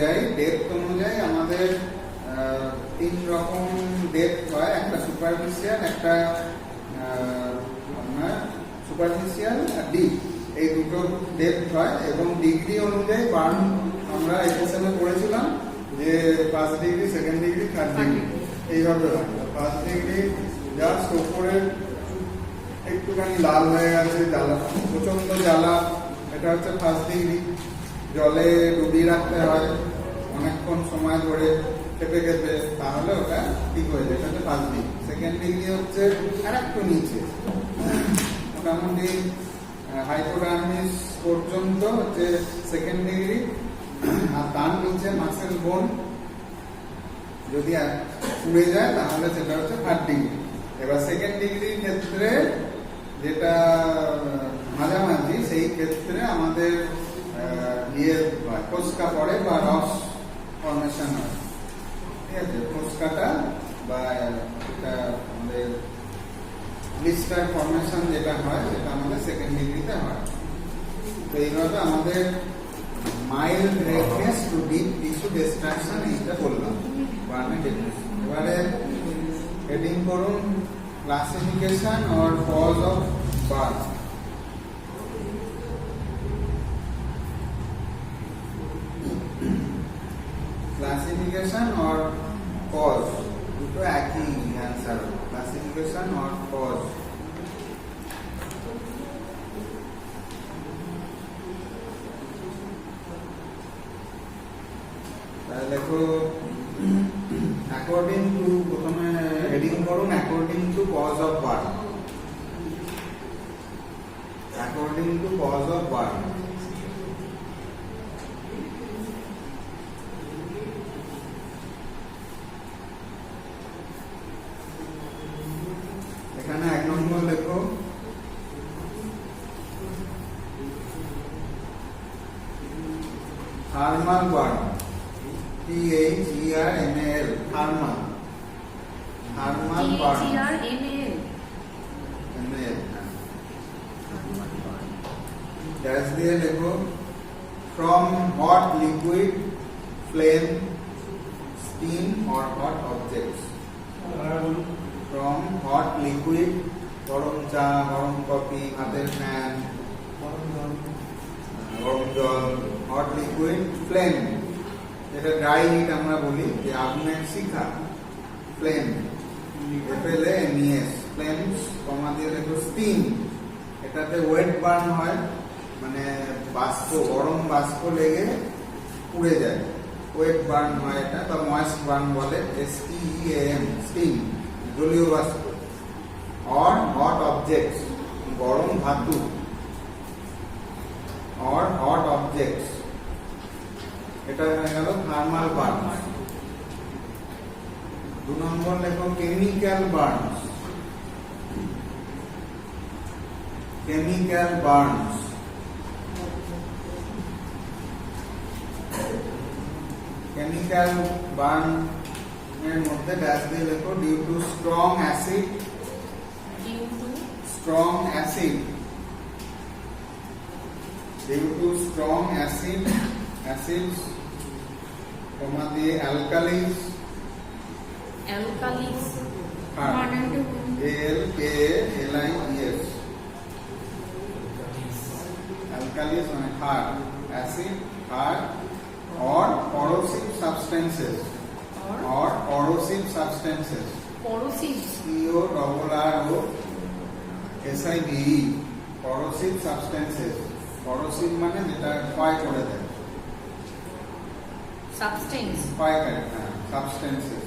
অনুযায়ী ডেপথ অনুযায়ী আমাদের তিন রকম ডেপথ হয়, একটা সুপারফিশিয়াল, একটা আপনার সুপারফিশিয়াল আর ডিপ, এই দুটো ডেপথ হয় এবং ডিগ্রি অনুযায়ী বার্ন আমরা এফএসএম এ পড়েছিলাম যে first degree, second degree, third degree এইভাবে হয়। ফার্স্ট ডিগ্রি জাস্ট ওপরে একটুখানি লাল হয়ে গেছে, জ্বালা প্রচন্ড জ্বালা, এটা হচ্ছে ফার্স্ট ডিগ্রি। জলে ডুবিয়ে রাখতে হয় অনেকক্ষণ সময় ধরে খেপে খেপে, তাহলে ওটা ঠিক হয়ে যায়, এটা হচ্ছে ফার্স্ট ডিগ্রি। সেকেন্ড ডিগ্রি হচ্ছে আর একটু নিচে, মোটামুটি হাইপোডার্মিস পর্যন্ত হচ্ছে সেকেন্ড ডিগ্রি, আর তার নিচে মাসেল বোন যদি পুড়ে যায় তাহলে সেটা হচ্ছে থার্ড ডিগ্রি। এবার সেকেন্ড ডিগ্রির ক্ষেত্রে যেটা মাঝামাঝি, সেই ক্ষেত্রে আমাদের ফোস্কা পড়ে বা রস ফর্মেশন হয়, ঠিক আছে। ফোস্কাটা বা এটা আমাদের ব্লিস্টার ফর্মেশন যেটা হয় সেটা আমাদের সেকেন্ড ডিগ্রিতে হয়। তো এইভাবে আমাদের mild redness to deep tissue destruction এইটা বললাম বার্নের ডেফিনিশন। এবারে হেডিং করুন classification or cause of burn. Classification or cause দুটো একই অ্যান্সার, ক্লাসিফিকেশন অর কজ। তাহলে দেখো অ্যাকর্ডিং টু, প্রথমে হেডিং করুন according to cause of burn. According to cause of burn, এখানে এক নম্বর লেখো thermal burn, THERMAL, thermal, thermal burn, dash দিয়ে লেখো from hot liquid, flame, steam or hot objects. From hot liquid, গরম চা, গরম কফি, হাতের ফ্যান, গরম জল। হট লিকুইড, ফ্লেম, যেটা ড্রাই হিট আমরা বলি, যে আগুনের শিখা, ফ্লেম, FLAMES, ফ্লেমস, কমা দিয়ে লেখো স্টিম, এটাতে ওয়েট বার্ন হয়, মানে বাষ্প, গরম বাষ্প লেগে পুড়ে যায়, ওয়েট বার্ন হয় এটা, বা ময়েস্ট বার্ন বলে, STEAM, স্টিম, জলীয় বাষ্প। অর হট অবজেক্টস, গরম ধাতু, অর হট অবজেক্টস, এটা হয়ে গেল থার্মাল বার্ন। দু নম্বর লেখো chemical burns. Chemical burns, chemical burn এর মধ্যে ড্যাশ দিয়ে লেখো due to strong acid, strong acid, due to strong acid, acids, comma দিয়ে অ্যালকালিস, অ্যালকালিস ALKALIES, অ্যালকালিস মানে hard, acid, hard, or corrosive substances, or corrosive substances, corrosive, CORROSIVE, corrosive substances, corrosive মানে যেটা ক্ষয় করে দেয়, substance, ক্ষয় করে, substances।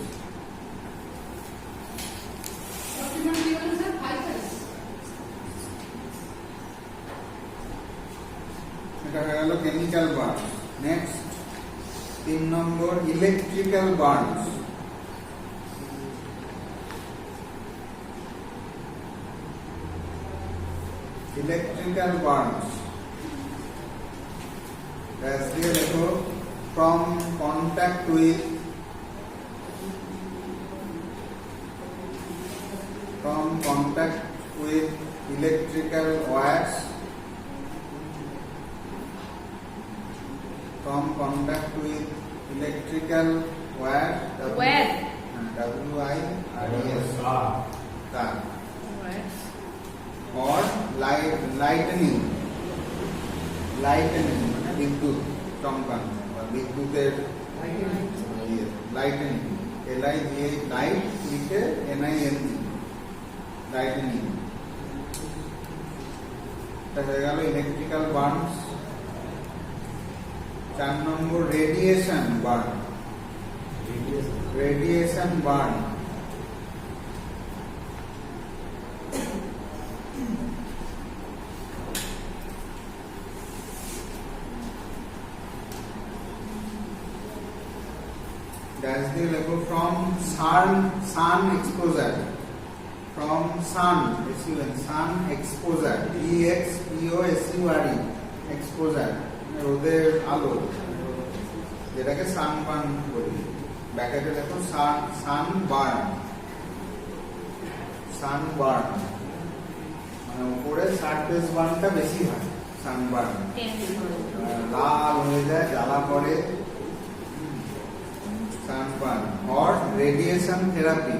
এটা হয়ে গেল কেমিক্যাল বার্ন। নেক্সট 3 নম্বর electrical burns. Electrical burns, dash দিয়ে লেখো from contact with, from contact with electrical wires, from contact with electrical wire, Wire. WIRES, তার, Wires. or lightning মানে বিদ্যুৎ চমকানো বা বিদ্যুতের লাইটনিং, LIGH, লাইট লিখে NING, লাইটনিং। এটা হয়ে গেল ইলেকট্রিক্যাল বার্নস। 4 নম্বর radiation burn. Radiation burn that's the level from sun exposure, from sun exposure, EXPOSURE, exposure, রোদের আলো, যেটাকে সানবার্ন বলি, ব্যাকেটে দেখো সানবার্ন, মানে উপরে সারফেস বার্নটা বেশি হয়, সানবার্ন লাল হয়ে যায়, জ্বালা পড়ে, sunburn, or radiation therapy,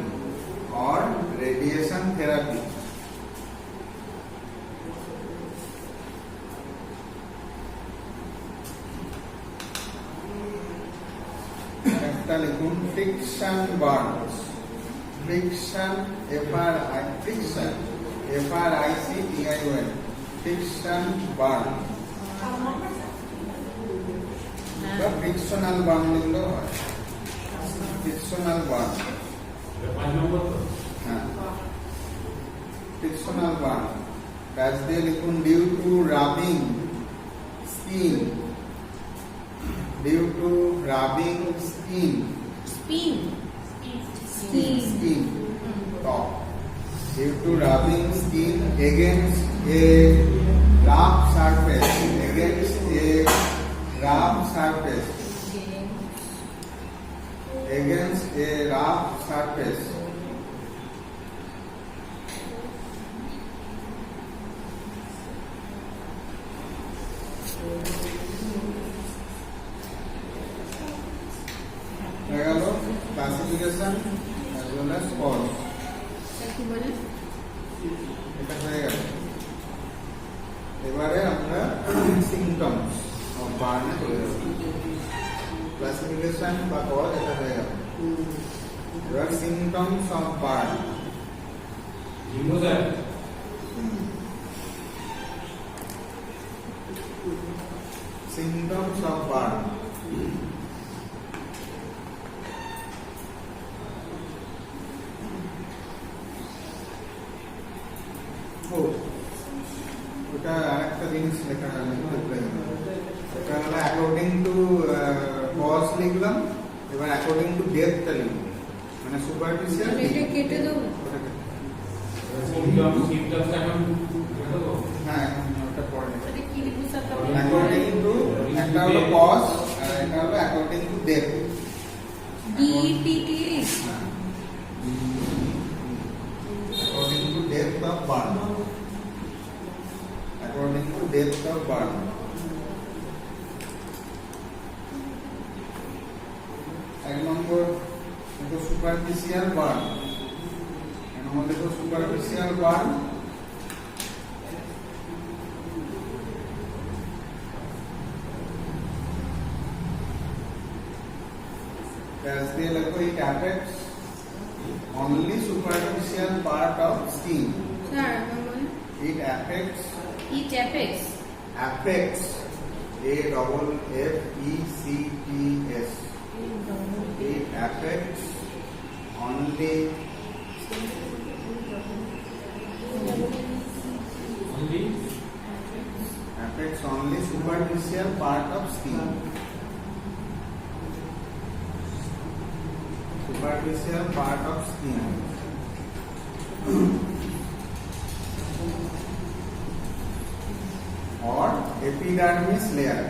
একটা লিখুন friction burns, friction FRICTION, friction burn বা ফ্রিকশনাল বার্ন লিখলেও হয়, ফ্রিকশনাল বার্ন। হ্যাঁ, ফ্রিকশনাল বার্ন ড্যাশ দিয়ে লিখুন due to rubbing skin, due to rubbing skin, skin top, due to rubbing skin against a rough surface, against a rough surface, classification as well as cause, এটা হয়ে গেল। এবারে আমরা symptoms of বার্নে চলে যাব, classification বা কজ এটা হয়ে গেল। এবার symptoms of burn, symptoms of burn, ওটা আরেকটা জিনিস লেখা এটা হলো অ্যাকর্ডিং টু কজ লিখলাম, এবার অ্যাকর্ডিং টু ডেপথটা লিখব, মানে সুপারফিশিয়াল এটা কেটে দেবো। হ্যাঁ এখন ওটা পড়ে এটা কি লিখবো স্যার? অ্যাকর্ডিং টু, একটা হলো কজ আর এটা হলো according to depth, DEPTH, according to depth of burn, according to depth of burn. এক নম্বর দেখো সুপারফিশিয়াল বার্ন, এক নম্বর দেখো সুপারফিশিয়াল বার্ন, as they লেখো it affects only superficial part of skin, sir আমার বলেন it affects affects AFFECTS, it affects only superficial part of skin, superficial part of skin, or epidermis layer,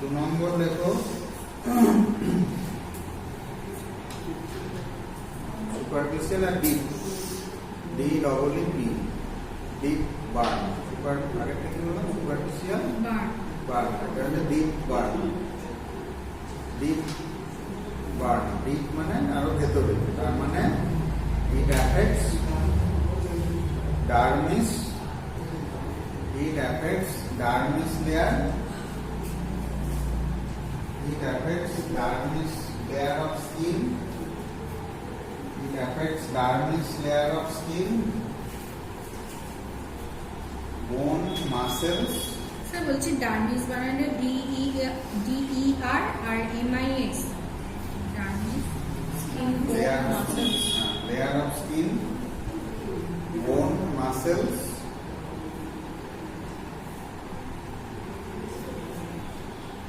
2 নম্বর লেখো superficial আর deep, D double E P, deep burn. Super আরেকটা কি বললাম? Superficial burn. Burn, এটা হচ্ছে deep burn. Deep burn, deep মানে আরো ভেতরে, তার মানে it affects dermis, it affects dermis layer, it affects dermis layer of skin, it affects dermis layer of skin, bone, muscles. Sir বলছি ডার্মিস বানানে DER আর MIS, dermis skin layer of skin, muscles. layer of skin, bone, muscles,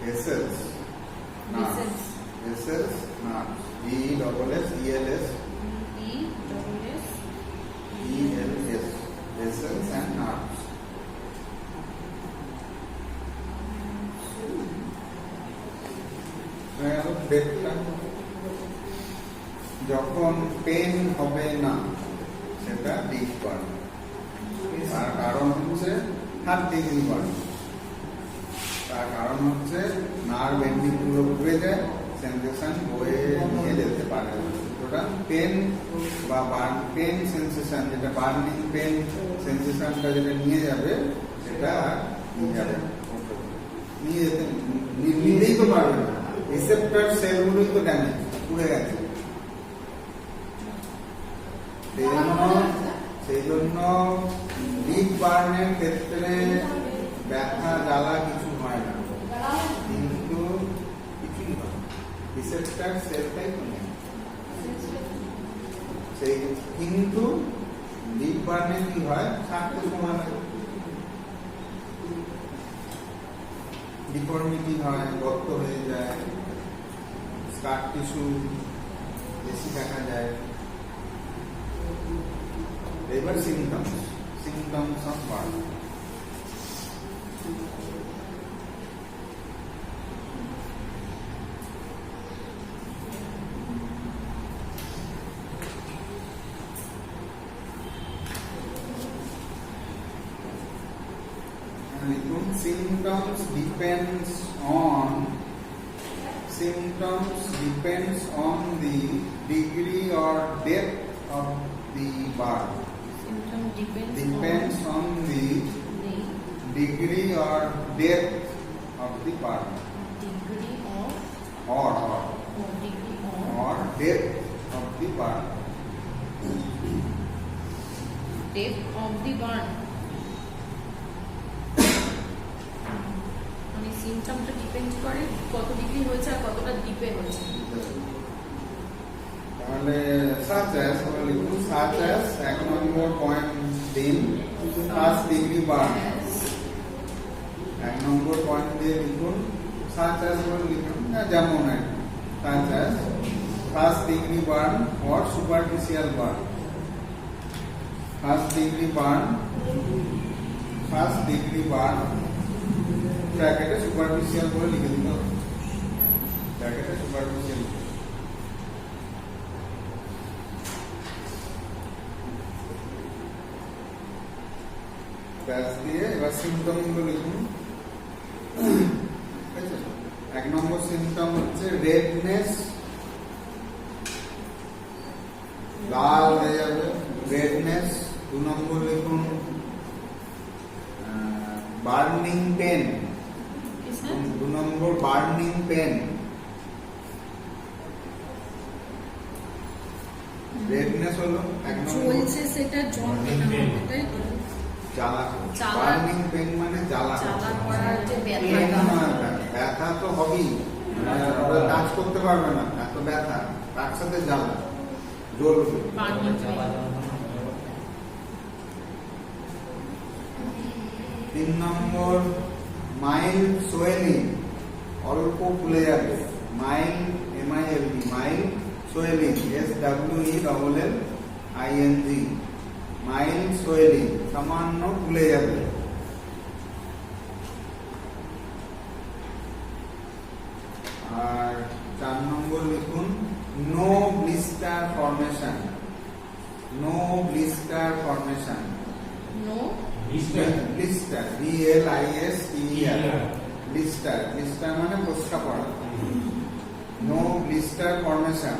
vessels, nerves, vessels, nerves, VESSELS, ESS ELS, vessels and nerves. যখন pen হবে না সেটা deep burn, তার কারণ হচ্ছে 3rd ডিগ্রি বার্ন। তার কারণ হচ্ছে নার্ভ এন্ডিংগুলো ঘুরে যায়, সেন্সেশন বয়ে নিয়ে যেতে পারে। সুতরাং পেন বা বার্ন, পেন সেন্সেশন, যেটা বার্নিং পেন সেন্সেশনটা যেটা নিয়ে যাবে সেটা নিয়ে যাবে, নিয়ে যেতে নিতেই তো পারবে না। রিসেপ্টর সেলগুলোই তো ড্যামেজ, পুড়ে গেছে। সেই জন্য ডিপ বার্নের ক্ষেত্রে ব্যথা জ্বালা কিছু হয় না, কিন্তু কিছুই হয়, রিসেপ্টর সেলটাই তো নেই। সেই কিন্তু ডিপ বার্নে কি হয়, থাকতে সময় লাগে, ডিফর্মিটি হয়, গর্ত হয়ে যায়, স্কার টিস্যু বেশি দেখা যায়। এবার symptoms of burn. Symptoms depends on the degree or depth of the burn. Symptom Depends on the degree or depth of the burn, degree of or degree of or depth of the burn. depth of the burn. মানে সিমটমটা depend করে কত degree হয়েছে আর কতটা ডিপে হয়েছে। তাহলে such as লিখুন, such as 1 নম্বর point দিন 1st ডিগ্রি বার্ন। 1 নম্বর পয়েন্ট দিয়ে লিখুন, such as বলে লিখুন, যেমন such as 1st degree burn or superficial burn। 1st degree burn, 1st degree burn ব্র্যাকেটে সুপারফিশিয়াল বলে লিখে দিতে হবে, ব্র্যাকেটে সুপারফিশিয়াল। ব্যাস দিয়ে এবার সিমটম গুলো লিখুন। 1 নম্বর সিমটম হচ্ছে রেডনেস, লাল হয়ে যাবে, রেডনেস। 2 নম্বর লিখুন বার্নিং পেন। 2 নম্বর বার্নিং পেন, রেডনেস হলো 1 নম্বর, চলছে সেটা যন্ত্রণা হবে, তাই তো? জ্বালা। জ্বালা। বার্নিং পেন মানে জ্বালা, জ্বালা করার যে পেন ব্যথাটা নয়, ব্যথা তো হবেই, ওরা কাজ করতে পারবে না, এত ব্যথা, তার সাথে জ্বালা, জ্বলবে। Burning pain. 3 নম্বর মাইল্ড সোয়েলিং, অল্প ফুলে যাবে, mild MILD, mild swelling, SWELLING, mild swelling, সামান্য ফুলে যাবে। আর 4 নম্বর লিখুন no blister formation. No blister formation. No blister BLISTER blister. Blister মানে ফোসকা পড়া। No blister formation.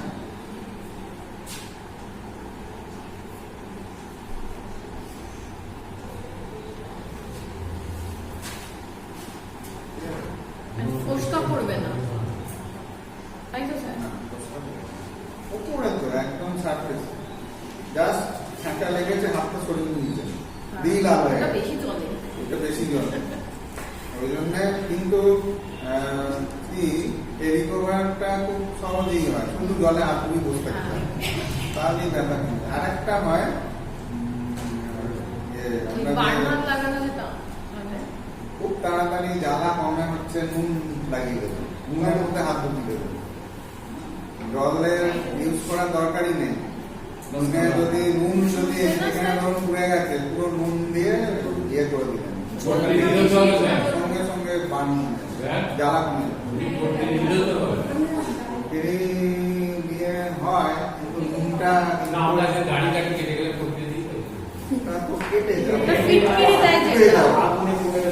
ফোসকা পড়বে না, তাই তো স্যার? উপরে তো একদম সারফেস, জাস্ট ঠান্ডা লেগেছে, হাতটা সরিয়ে নিয়েছে, দিল আর ওটা বেশি চলে। এটা বেশি জল। ওই জন্য কিন্তু কি রিকভারটা খুব সহজেই হয়, শুধু জলে হাত ধুয়ে বসে থাকতে হয়, তাহলেই ব্যথা কমে। আর একটা হয় বার্নার লাগানো যেটা খুব তাড়াতাড়ি জ্বালা কমে হচ্ছে নুন লাগিয়ে দেবে, নুনের মধ্যে হাত ঢুকিয়ে দেবে। জলের ইউজ করার দরকারই নেই। নুনে যদি এখানে ধরুন পুড়ে গেছে, পুরো নুন দিয়ে ইয়ে করে দিলেন, সঙ্গে সঙ্গে বানিয়ে জ্বালা কমে দিয়ে হয়। কিন্তু নুনটা তো কেটে যাবে, ফিটকিরি দেয় কেটে যেটা,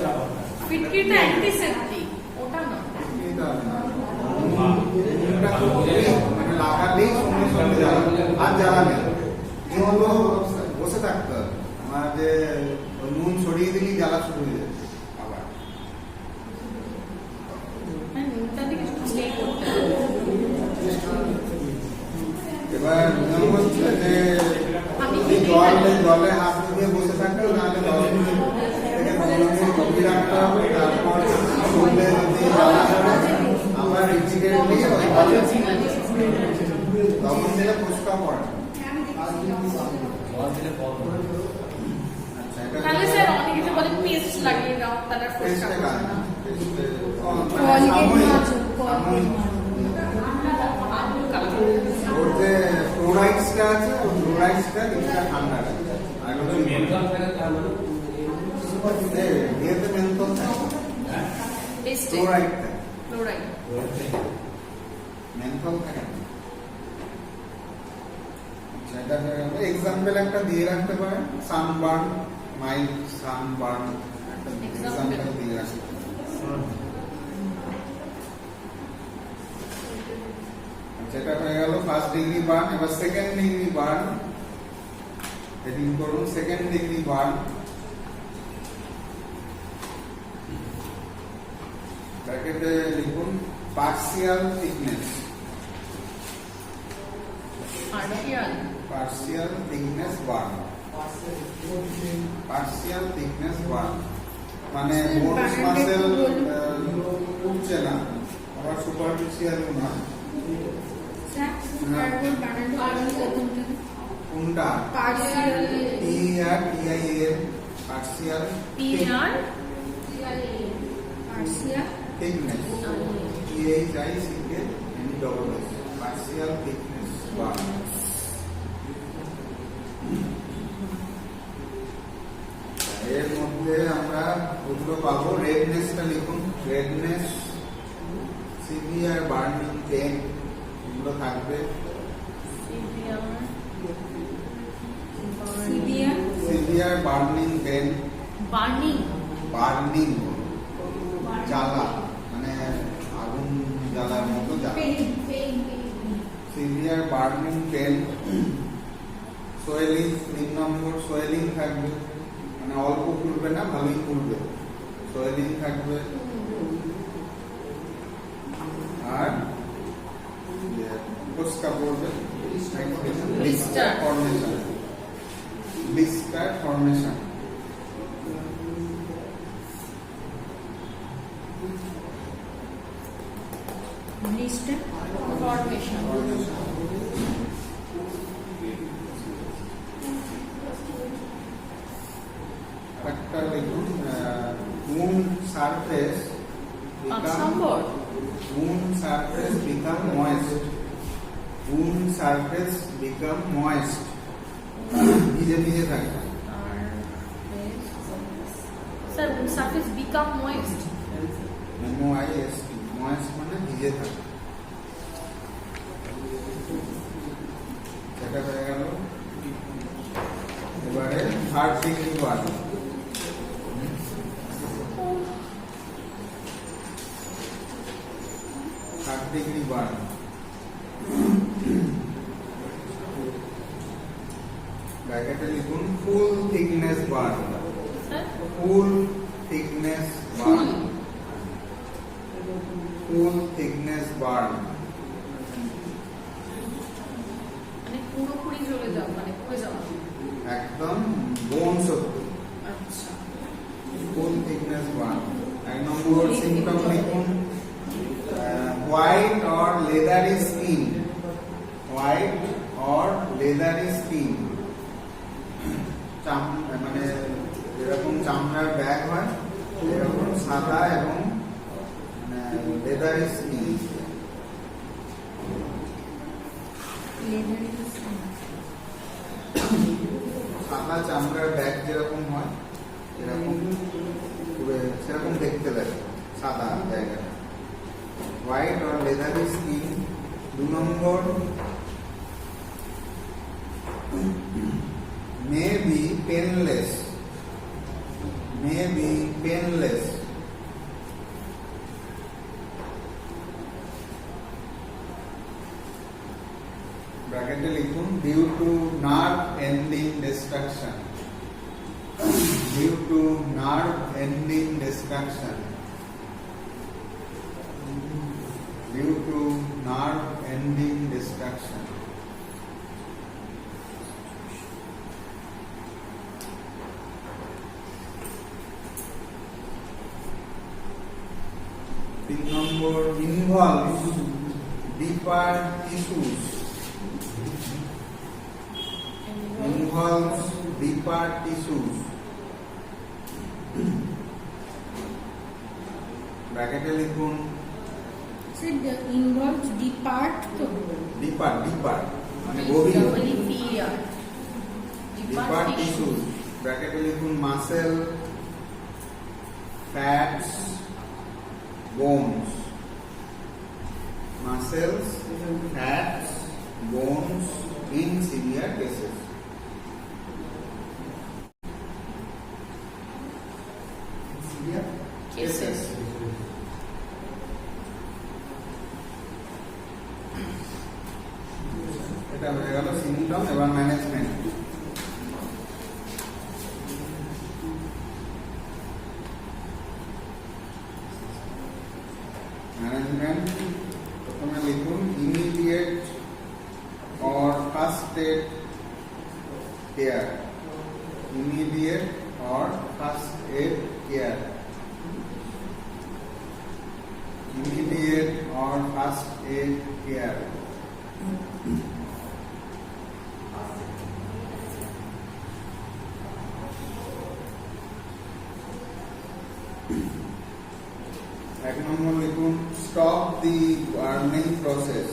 যাবে। ফিটকিরিটা অ্যান্টিসেপ্টিক, ওটা না। মানে লাগালেই সঙ্গে সঙ্গে জ্বালা, আর জ্বালা নেই। কি হলো, বসে থাকতে হবে, আমার যে নুন ছড়িয়ে দিলেই জ্বালা শুরু হয়ে যাবে আবার। নুনটা দিকে স্টে করতে হবে। এবার নিয়ম হচ্ছে যে জলে হাত ধুয়ে বসে থাকতে হবে, নাহলে 10 মিনিট থেকে 15 মিনিট কমিয়ে রাখতে হবে। তারপর করলে যদি জ্বালা করে আবার ইমিডিয়েটলি তখন দিলে ফুসকা পড়ে। আচ্ছা, এটা তাহলে স্যার অনেকে যে বলে পেস্ট লাগিয়ে দাও, তারা ফোসকা পেস্টে পড়ে না। ওর যে ফ্লোরাইডসটা আছে, ওই ফ্লোরাইডসটা কিছুটা ঠান্ডা রাখে। আর ইয়েতে মেনথল থাকে, পেস্টে ফ্লোরাইড থাকে, ফ্লোরাইড। মেনথল থাকে না। সেটা এক্সাম্পল একটা দিয়ে রাখতে পারেন, সানবার্ন, মাইল্ড সানবার্ন একটা এক্সাম্পল দিয়ে রাখতে পারেন। যেটা হয়ে গেল ফার্স্ট ডিগ্রি বার্ন। এবার সেকেন্ড ডিগ্রি বার্ন হেডিং করুন, সেকেন্ড ডিগ্রি বার্ন। ব্র্যাকেটে লিখুন partial thickness. Partial partial thickness burn. Partial thickness burn মানে বোনস মাসেল উঠছে না, আবার সুপারফিশিয়ালও না। কোনটা? Partial PARTIAL partial thickness, THICKNESS partial thickness burn. এর মধ্যে আমরা ওগুলো পাবো। রেডনেসটা লিখুন, রেডনেস, সিভিয়ার বার্নিং পেন, এগুলো থাকবে। সিভিয়ার বার্নিং পেন, বার্নিং জ্বালা মানে আগুন জ্বালার মতো জ্বালা। Severe burning pain. সোয়েলিং, 3 নম্বর সোয়েলিং থাকবে, মানে অল্প ফুলবে না, ভালোই ফুলবে, সোয়েলিং থাকবে। আর ফুসকা পড়বে, ব্লিস্টার ফর্মেশন। ব্লিস্টার ফর্মেশন একটা লিখুন, moon surface become moist. Moon surface become moist. ভিজে ভিজে থাকে। Sir surface become moist, MOIST, moist মানে ভিজে থাকে। এটা হয়ে গেল। এবারে 3rd degree burn, 3rd degree burn. ব্র্যাকেটে লিখুন full thickness burn, sir full thickness burn, full thickness burn. মানে পুরোপুরি জ্বলে যাও, মানে পুড়ে যাওয়া। একদম বোনস অব্দি আচ্ছা, ফুল থিকনেস বার্ন। 1 নম্বর সিম্পটম লিখুন white or leathery skin, white or leathery skin. মানে যেরকম চামড়ার ব্যাগ হয় এরকম সাদা এবং লেদারি স্কিন। সাদা চামড়ার ব্যাগ যেরকম হয় এরকম পুরো সেরকম দেখতে লাগে সাদা জায়গাটা, হোয়াইট অর লেদারি স্কিন। 2 নম্বর may be painless, may be painless। ব্র্যাকেটে লিখুন due to nerve ending destruction, due to nerve ending destruction, due to nerve ending destruction। তিন নম্বর involves deeper tissues, involves deeper tissues। ব্র্যাকেটে লিখুন involve depart তো ডিপার, ডিপার মানে গভীর, ডিপার ডিপার tissues. ব্র্যাকেটে লিখুন muscle, fats, bones, muscles, fats, bones in severe cases। Severe cases। এটা হয়ে গেল সিম্পটম। এবার ম্যানেজমেন্ট। ম্যানেজমেন্ট প্রথমে লিখুন immediate or first aid care, immediate or first aid care, immediate or first aid care। এক নম্বর লিখুন stop the burning process,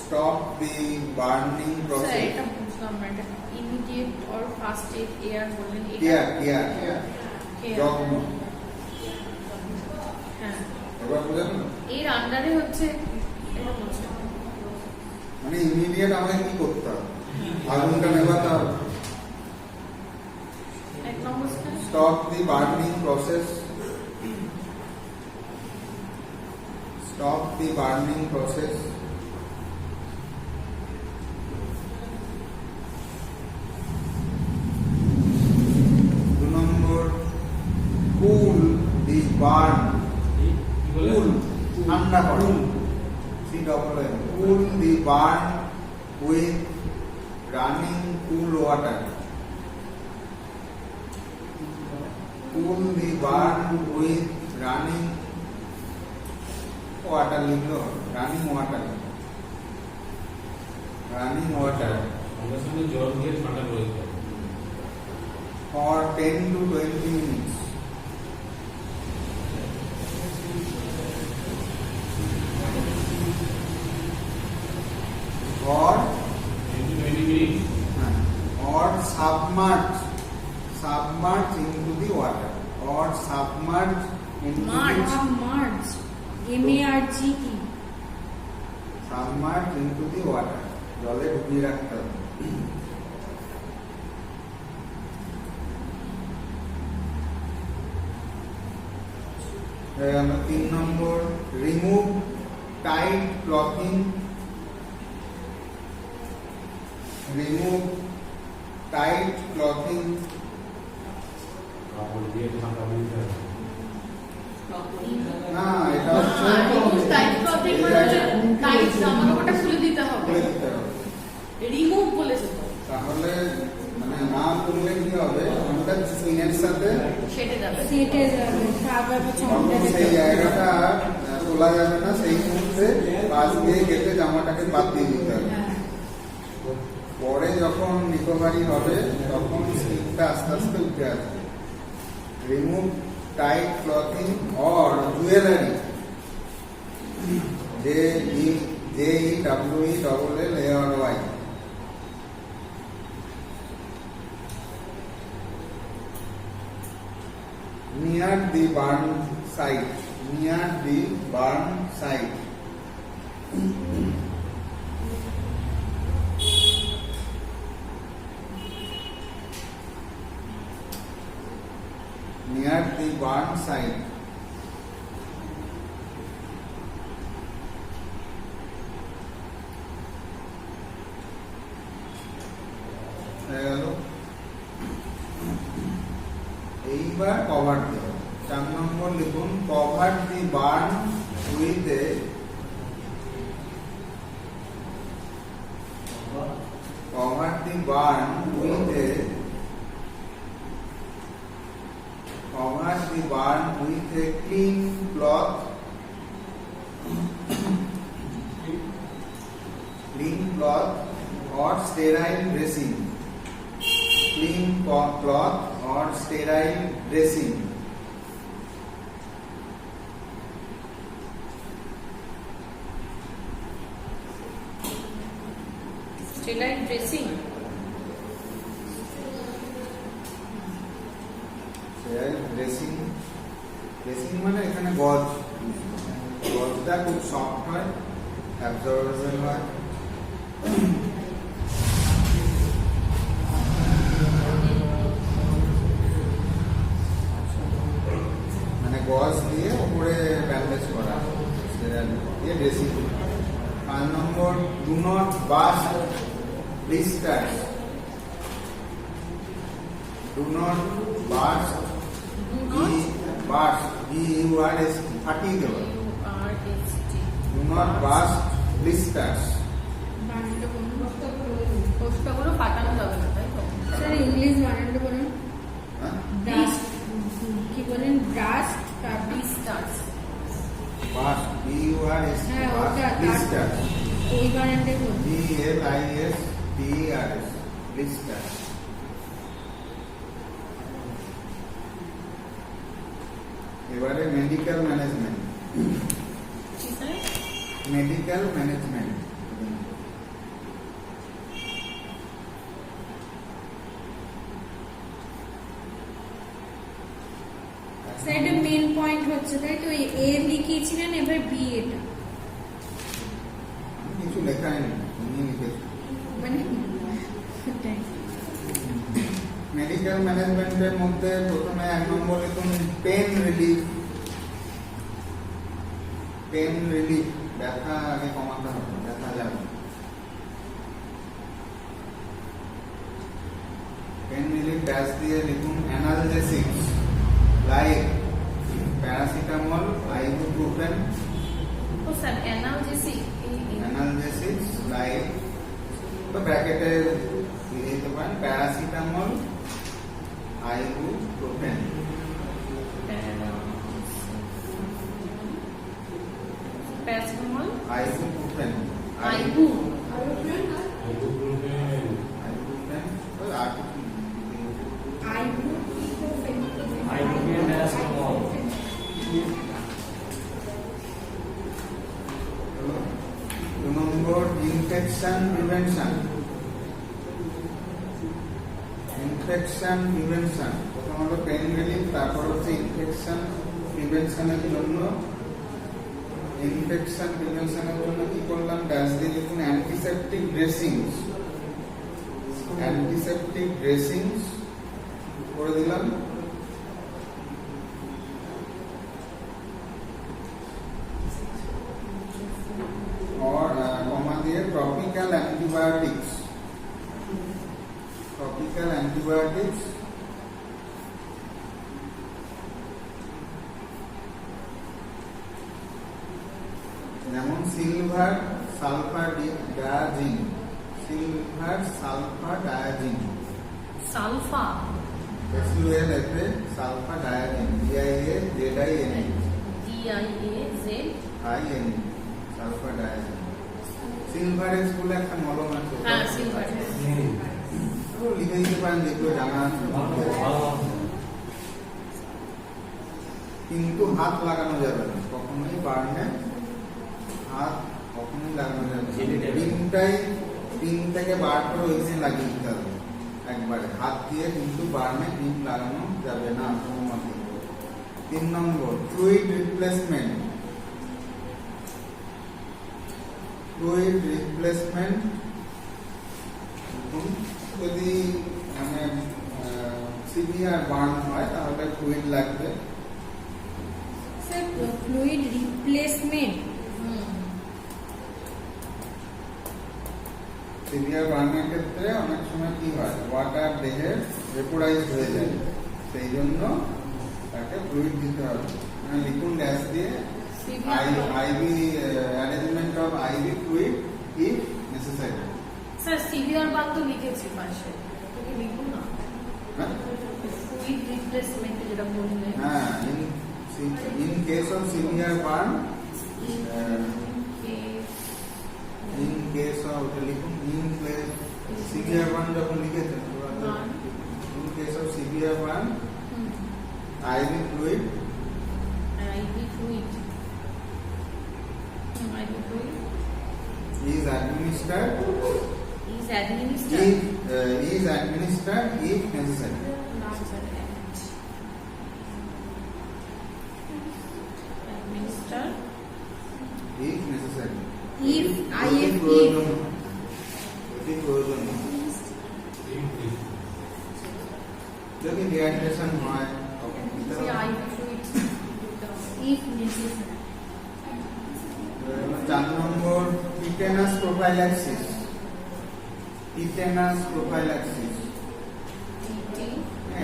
stop the burning sir process। এটা বুঝলাম না, এটা immediate or first aid air বললেন, care যত্ন। হ্যাঁ, এবার বুঝলেন না? এর আন্ডারে হচ্ছে এটা বলছে। মানে ইমিডিয়েট আমাকে কি করতে হবে, আগুনটা নেভাতে হবে। 1 নম্বর sir stop the burning process, stop the burning process. 2 নম্বর কুল দি বার্ন, কুল ঠান্ডা করুন, cool the burn with running cool water, cool the burn with running water, লিখলো running water, running water সঙ্গে সঙ্গে জল দিয়ে ঠান্ডা করে দিতে হবে। for 10 to 20 minutes। or 20 minutes or submerge into the water, or submerge into Marge. Merge MARGE submerge into the water। জলে ডুবিয়ে রাখতে হবে। আমরা 3 নম্বর remove tight clothing, remove tight clothing, কাপড় দিয়ে ঠান্ডা বইতে হবে। না এটা হচ্ছে টাইট ক্লথিং মানে হচ্ছে টাইট জামা কাপড়টা খুলে দিতে হবে। খুলে দিতে হবে। রিমুভ বলেছে তো, তাহলে মানে না করলে কি হবে, আমাদের স্কিনের সাথে সেটে যাবে। সেটে যাবে, খাবার তখন চমড়াটা সেই জায়গাটা তোলা যাবে না, সেই মুহূর্তে পাশ দিয়ে কেটে জামাটাকে বাদ দিয়ে দিতে হবে। হ্যাঁ। পরে যখন রিকভারি হবে তখন স্কিনটা আস্তে আস্তে উঠে আসবে। Remove tight clothing or jewellery, JEWELLY, near the burn site, near the burn site. Near the burn site. এইবার কভার দেব। 4 নম্বর লিখুন, cover the burn with a cover the barn with a clean cloth, or sterile dressing. Clean cloth or sterile dressing. Sterile dressing, dressing, dressing মানে এখানে গজটা খুব soft হয়, absorbable হয়। মানে গজ দিয়ে উপরে ব্যান্ডেজ করা, দিয়ে ড্রেসিং। 5 নম্বর, do not burst blisters. Do not burst. B-U-R-S-T. ফাটিয়ে দেওয়া। Do not burst blisters. কোষ্ঠগুলো ফাটানো যাবে না, তাই তো? স্যার ইংলিশ বানানটা বলুন। হ্যাঁ? ব্রাস্ট কি বলেন? ব্রাস্ট Blisters. Burst. B-U-R-S-T. হ্যাঁ, Burst ওটা, blisters. ওই বানানটাই বলুন। B-L-I-S-T-E-R-S. Blisters. এবারে মেডিকেল ম্যানেজমেন্ট। কি স্যার? Medical management. স্যার এটা মেন পয়েন্ট হচ্ছে, তাই তো? এ লিখিয়েছিলেন, এবার বি এটা কিছু লেখাই নেই, তুমি লিখেছো। মানে ওটাই। মেডিকেল ম্যানেজমেন্টের মধ্যে প্রথমে 1 নম্বর লিখুন, পেন রিলিফ। পেন রিলিফ, ব্যথা আগে কমাতে হবে, ব্যথা যাবে। পেন রিলিফ ড্যাশ দিয়ে লিখুন, অ্যানালজেসিক্স লাইক প্যারাসিটামল, আইবুপ্রোফেন। ও স্যার, অ্যানালজেসিক, অ্যানালজেসিক্স লাইক, তো ব্র্যাকেটে দিয়ে দিতে পারেন, paracetamol, ibuprofen. Paracetamol, ibuprofen. Ibu, ibuprofen, ওই আর কিছু নম্বর, ইনফেকশন প্রিভেনশন। ইনফেকশন প্রিভেনশন প্রথম হলো পেন রিলিফ, তারপর হচ্ছে ইনফেকশন প্রিভেনশনের জন্য ইনফেকশন প্রিভেনশনের জন্য কি করলাম, ড্যাশ দিয়ে লিখুন অ্যান্টিসেপটিক ড্রেসিংস, অ্যান্টিসেপটিক ড্রেসিংস করে দিলাম। और कॉमा दिए टॉपिकल एंटीबायोटिक्स, टॉपिकल एंटीबायोटिक्स যেমন silver sulphur diazine, silver sulphur diazine, sulpha SULF sulphur diazine, DIAZIN, DIAZIN, sulphur diazine. সিলভারের স্কুলে একটা মলম আছে, হ্যাঁ সিলভার, লিখে দিতে পারেন যেগুলো জানা আছে। কিন্তু হাত লাগানো যাবে না কখনোই, বার্নে হাত কখনোই লাগানো যাবে না। পিন থেকে বার করে ওইখানে লাগিয়ে দিতে হবে একবারে, হাত দিয়ে কিন্তু বার্নে পিন লাগানো যাবে না কোনো মতে। 3 নম্বর ফ্লুইড রিপ্লেসমেন্ট, ফ্লুইড রিপ্লেসমেন্ট যদি মানে সিভিয়ার বার্ন হয় তাহলে ফ্লুইড লাগবে। স্যার ফ্লুইড রিপ্লেসমেন্ট, সিভিয়ার বার্নের ক্ষেত্রে অনেক সময় কি হয়, ওয়াটার দেহে ভেপোরাইজ হয়ে যায়, সেই জন্য তাকে ফ্লুইড দিতে হবে। মানে লিকুইড ড্যাশ দিয়ে IV arrangement of IV fluid if necessary. Sir severe বাদ তো লিখেছি পাশে, তোকে লিখুন না ফ্লুইড রিপ্লেসমেন্ট যেটা বললেন। হ্যাঁ, in case of severe burn, in case of লিখুন ইন প্লেস সিভিয়ার বার্ন যখন লিখেছেন, in case of severe burn IV fluid is administered if necessary. If necessary. if যদি প্রয়োজন হয়, যদি প্রয়োজন হয়, যদি ডিহাইড্রেশন হয় তখন দিতে হবে। if necessary, 4 number tetanus prophylaxis, tetanus prophylaxis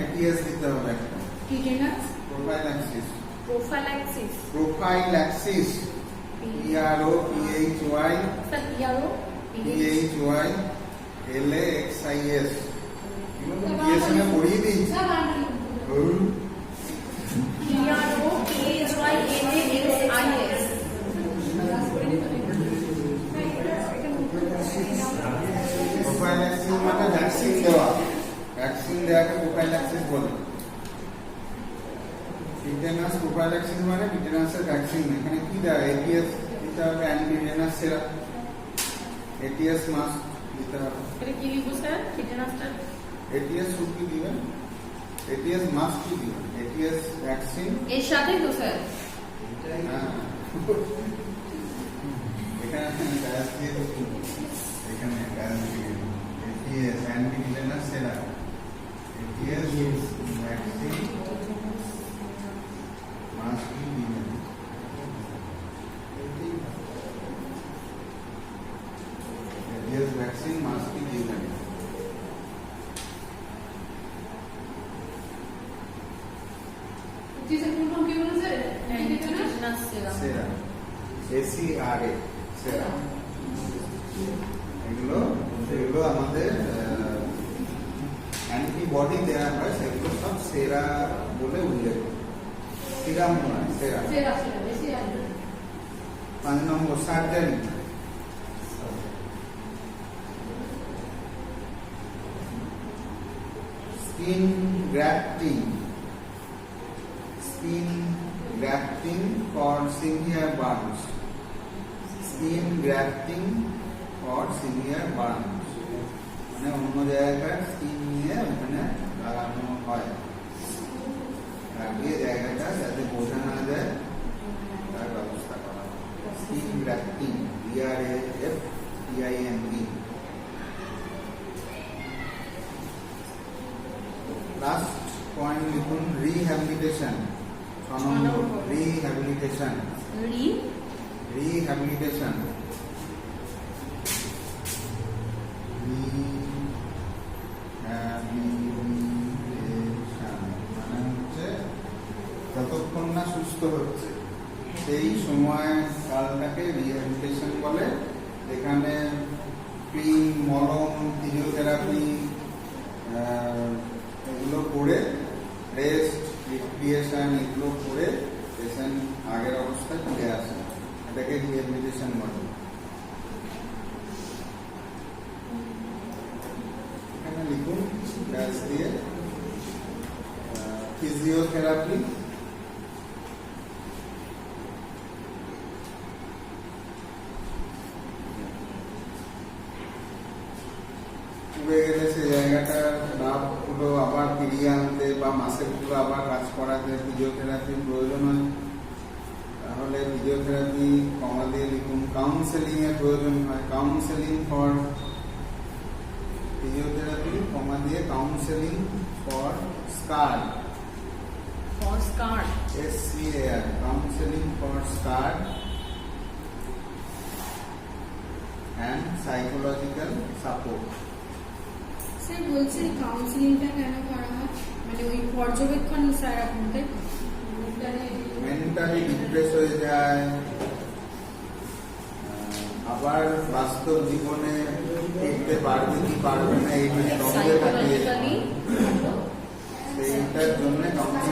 ATS দিতে হবে একটা। tetanus, prophylaxis, prophylaxis, prophylaxis PROPHY sir PRO PHYLAXIS, এগুলো তো ডিএসএম এ পড়িয়ে দিই। PRO PHYLAXIS। প্রোফাইল্যাক্সিস মানে ভ্যাকসিন দেওয়া, ভ্যাকসিন দেওয়াকে প্রোফাইল্যাক্সিস বলে। টিটেনাস প্রোফাইল্যাক্সিস মানে টিটেনাসের ভ্যাকসিন। এখানে কি দেওয়া, এটিএস দিতে হবে, অ্যান্টিটেনাস সেরাপ, এটিএস মাস্ক দিতে হবে। এটা কি লিখবো স্যার টিটেনাসটা? এটিএস শুড কি দিবেন, এটিএস মাস্ক কি দিবেন, এটিএস ভ্যাকসিন। এর সাথেই তো স্যার হ্যাঁ, এখানে গ্যাস দিয়ে দিন, এখানে গ্যাস দিয়ে এটিএস অ্যান্টিটেনাস সেরাপ, এটিএস ভ্যাকসিন মাস্ক কি দিবেন। এটিএস ভ্যাকসিন মাস্ক কি দিবেন। টিটেনাস সেরাম। সেরা SERA সেরা, এগুলো আমাদের অ্যান্টিবডি দেওয়া হয়, সেগুলো সব সেরা বলে উল্লেখ, সিরাম নয়, সেরা। 5 নম্বর surgery, skin grafting, skin grafting for severe burns, skin grafting for severe burns মানে অন্য জায়গায় স্কিন নিয়ে ওখানে লাগানো হয়, লাগিয়ে জায়গাটা যাতে বোঝা না যায় তার ব্যবস্থা করা হয়। Skin grafting, BRAFTING। Last point লিখুন রিহ্যাবিলিটেশন। রিহ্যাবিলিটেশন, রিহ্যাবিলিটেশন, মানে হচ্ছে যতক্ষণ না সুস্থ হচ্ছে সেই সময় কালটাকে রিহ্যাবিলিটেশন বলে। এখানে ক্রিম, মলম, ফিজিওথেরাপি এগুলো করে, রেস্ট, রিক্রিয়েশন এগুলো করে পেশেন্ট আগের অবস্থায় ফিরে আসে, এটাকে রিহ্যাবিলিটেশন বলে। এখানে লিখুন ড্যাশ দিয়ে ফিজিওথেরাপি, পুড়ে গেলে সেই জায়গাটা নার্ভগুলো আবার ফিরিয়ে আনতে বা মাসেলগুলো আবার কাজ করাতে ফিজিওথেরাপির প্রয়োজন হয়। তাহলে ফিজিওথেরাপি কমা দিয়ে লিখুন কাউন্সেলিং এর প্রয়োজন হয়। কাউন্সেলিং ফর ফিজিওথেরাপি কমা দিয়ে counselling for scar, SCAR, counselling for scar and psychological support। Sir বলছি কাউন্সিলিংটা কেন করা হয়, মানে ওই পর্যবেক্ষণ স্যার আপনাদের মেন্টালি ডিপ্রেস হয়ে যায়, আবার বাস্তব জীবনে ফিরতে পারবে কি পারবে না এই নিয়ে দ্বন্দ্বে থাকে, সাইকোলজিক্যালি সেইটার জন্য কাউন্সিলিং